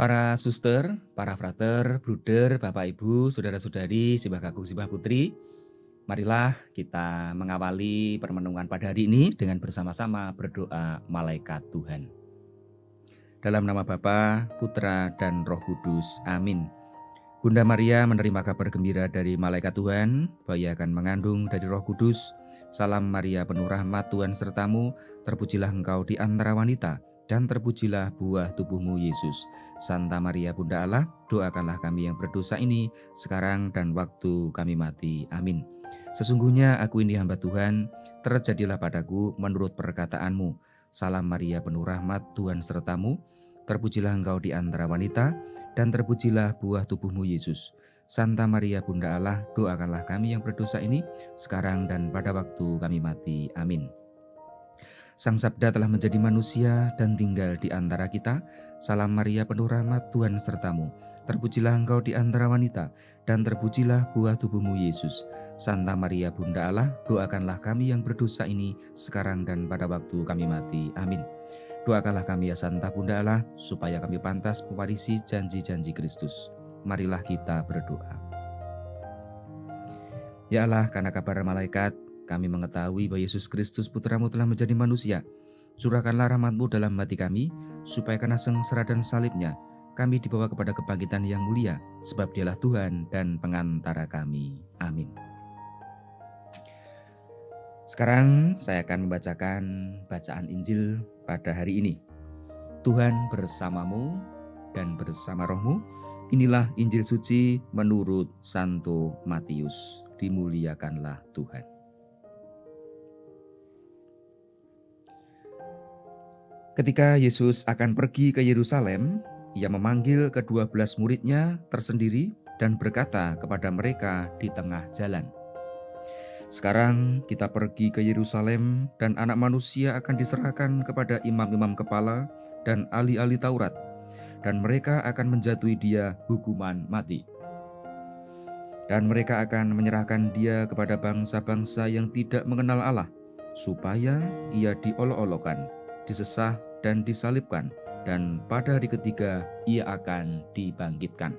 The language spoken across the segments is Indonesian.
Para suster, para frater, bruder, Bapak Ibu, saudara-saudari, simbah kakung, simbah putri, marilah kita mengawali permenungan pada hari ini dengan bersama-sama berdoa malaikat Tuhan. Dalam nama Bapa, Putra, dan Roh Kudus. Amin. Bunda Maria menerima kabar gembira dari malaikat Tuhan, bahwa ia akan mengandung dari Roh Kudus. Salam Maria, penuh rahmat, Tuhan sertamu, terpujilah engkau di antara wanita, dan terpujilah buah tubuhmu Yesus. Santa Maria Bunda Allah, doakanlah kami yang berdosa ini, sekarang dan waktu kami mati. Amin. Sesungguhnya aku ini hamba Tuhan, terjadilah padaku menurut perkataanmu. Salam Maria, penuh rahmat, Tuhan sertamu, terpujilah engkau di antara wanita, dan terpujilah buah tubuhmu Yesus. Santa Maria Bunda Allah, doakanlah kami yang berdosa ini, sekarang dan pada waktu kami mati. Amin. Sang Sabda telah menjadi manusia dan tinggal di antara kita. Salam Maria, penuh rahmat, Tuhan sertamu. Terpujilah engkau di antara wanita, dan terpujilah buah tubuhmu Yesus. Santa Maria Bunda Allah, doakanlah kami yang berdosa ini, sekarang dan pada waktu kami mati. Amin. Doakanlah kami ya Santa Bunda Allah, supaya kami pantas mewarisi janji-janji Kristus. Marilah kita berdoa. Ya Allah, karena kabar malaikat, kami mengetahui bahwa Yesus Kristus Putramu telah menjadi manusia. Curahkanlah rahmat-Mu dalam hati kami, supaya karena sengsara dan salibnya, kami dibawa kepada kebangkitan yang mulia, sebab Dialah Tuhan dan pengantara kami. Amin. Sekarang saya akan membacakan bacaan Injil pada hari ini. Tuhan bersamamu dan bersama rohmu. Inilah Injil suci menurut Santo Matius. Dimuliakanlah Tuhan. Ketika Yesus akan pergi ke Yerusalem, ia memanggil ke-12 muridnya tersendiri dan berkata kepada mereka di tengah jalan, "Sekarang kita pergi ke Yerusalem, dan Anak Manusia akan diserahkan kepada imam-imam kepala dan ahli-ahli Taurat, dan mereka akan menjatuhi Dia hukuman mati. Dan mereka akan menyerahkan Dia kepada bangsa-bangsa yang tidak mengenal Allah, supaya Ia diolok-olokkan, disesah dan disalibkan, dan pada hari ketiga Ia akan dibangkitkan."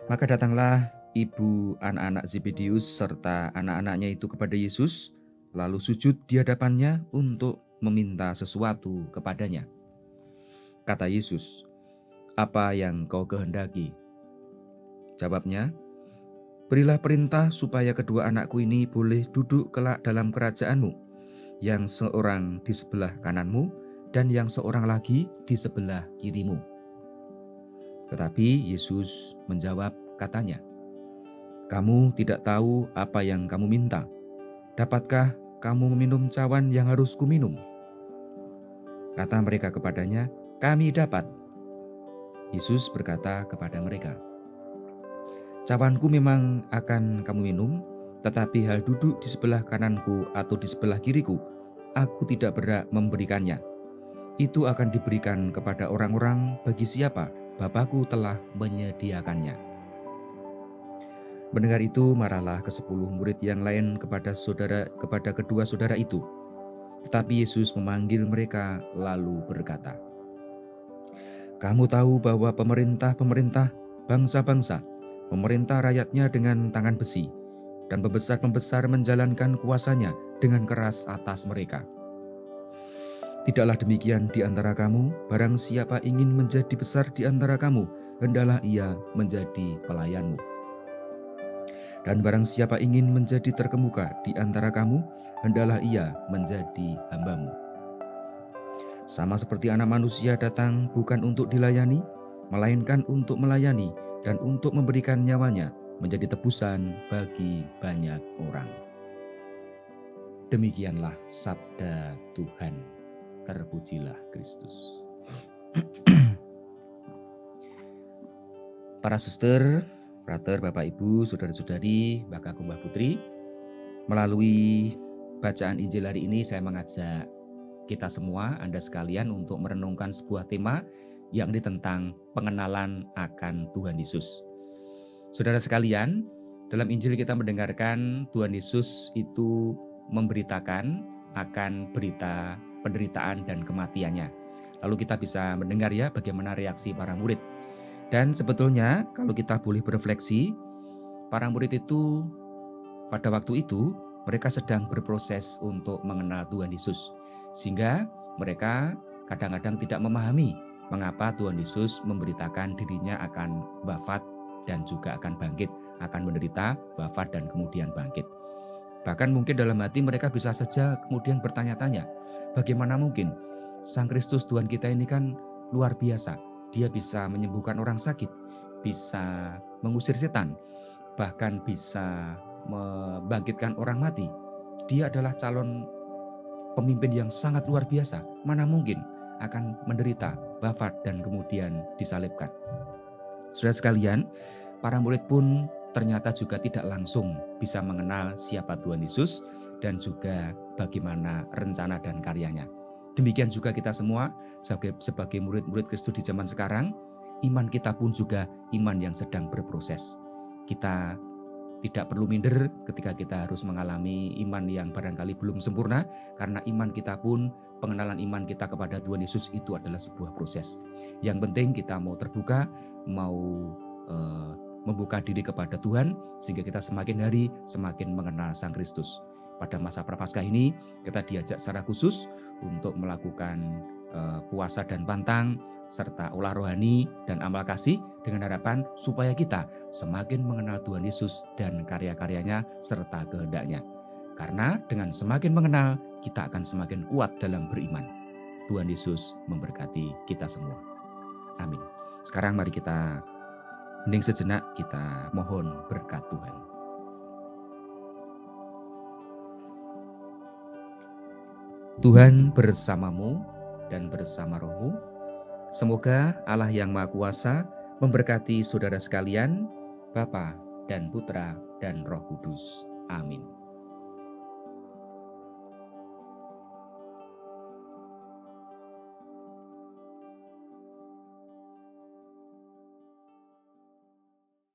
Maka datanglah ibu anak-anak Zebedeus serta anak-anaknya itu kepada Yesus, lalu sujud di hadapannya untuk meminta sesuatu kepadanya. Kata Yesus, "Apa yang kau kehendaki?" Jawabnya, "Berilah perintah supaya kedua anakku ini boleh duduk kelak dalam kerajaanmu, yang seorang di sebelah kananmu dan yang seorang lagi di sebelah kirimu." Tetapi Yesus menjawab katanya, "Kamu tidak tahu apa yang kamu minta. Dapatkah kamu meminum cawan yang harus kuminum?" Kata mereka kepadanya, "Kami dapat." Yesus berkata kepada mereka, "Cawanku memang akan kamu minum, tetapi hal duduk di sebelah kananku atau di sebelah kiriku, aku tidak berhak memberikannya. Itu akan diberikan kepada orang-orang bagi siapa Bapakku telah menyediakannya." Mendengar itu, marahlah ke-10 murid yang lain kepada kedua saudara itu. Tetapi Yesus memanggil mereka lalu berkata, "Kamu tahu bahwa pemerintah bangsa-bangsa memerintah rakyatnya dengan tangan besi, dan pembesar-pembesar menjalankan kuasanya dengan keras atas mereka. Tidaklah demikian di antara kamu. Barang siapa ingin menjadi besar di antara kamu, hendaklah ia menjadi pelayanmu. Dan barang siapa ingin menjadi terkemuka di antara kamu, hendaklah ia menjadi hambamu. Sama seperti Anak Manusia datang bukan untuk dilayani, melainkan untuk melayani dan untuk memberikan nyawanya menjadi tebusan bagi banyak orang." Demikianlah sabda Tuhan. Terpujilah Kristus. Para suster, frater, Bapak Ibu, saudara-saudari, Mbak Kakung, Mbak Putri, melalui bacaan Injil hari ini saya mengajak kita semua, Anda sekalian, untuk merenungkan sebuah tema yakni tentang pengenalan akan Tuhan Yesus. Saudara sekalian, dalam Injil kita mendengarkan Tuhan Yesus itu memberitakan akan berita penderitaan dan kematiannya. Lalu kita bisa mendengar ya bagaimana reaksi para murid. Dan sebetulnya kalau kita boleh berefleksi, para murid itu pada waktu itu mereka sedang berproses untuk mengenal Tuhan Yesus. Sehingga mereka kadang-kadang tidak memahami mengapa Tuhan Yesus memberitakan dirinya akan wafat dan juga akan bangkit, akan menderita, wafat dan kemudian bangkit. Bahkan mungkin dalam hati mereka bisa saja kemudian bertanya-tanya, bagaimana mungkin Sang Kristus Tuhan kita ini kan luar biasa. Dia bisa menyembuhkan orang sakit, bisa mengusir setan, bahkan bisa membangkitkan orang mati. Dia adalah calon pemimpin yang sangat luar biasa. Mana mungkin akan menderita, wafat dan kemudian disalibkan. Saudara sekalian, para murid pun ternyata juga tidak langsung bisa mengenal siapa Tuhan Yesus dan juga bagaimana rencana dan karyanya. Demikian juga kita semua sebagai murid-murid Kristus di zaman sekarang, iman kita pun juga iman yang sedang berproses. Kita tidak perlu minder ketika kita harus mengalami iman yang barangkali belum sempurna, karena iman kita pun, pengenalan iman kita kepada Tuhan Yesus itu adalah sebuah proses. Yang penting kita mau terbuka, mau membuka diri kepada Tuhan, sehingga kita semakin hari semakin mengenal Sang Kristus. Pada masa Prapaskah ini kita diajak secara khusus untuk melakukan puasa dan pantang, serta olah rohani dan amal kasih dengan harapan supaya kita semakin mengenal Tuhan Yesus dan karya-karyanya serta kehendaknya. Karena dengan semakin mengenal, kita akan semakin kuat dalam beriman. Tuhan Yesus memberkati kita semua. Amin. Sekarang mari kita hening sejenak, kita mohon berkat Tuhan. Tuhan bersamamu dan bersama rohmu. Semoga Allah yang Maha Kuasa memberkati saudara sekalian, Bapa dan Putra dan Roh Kudus. Amin.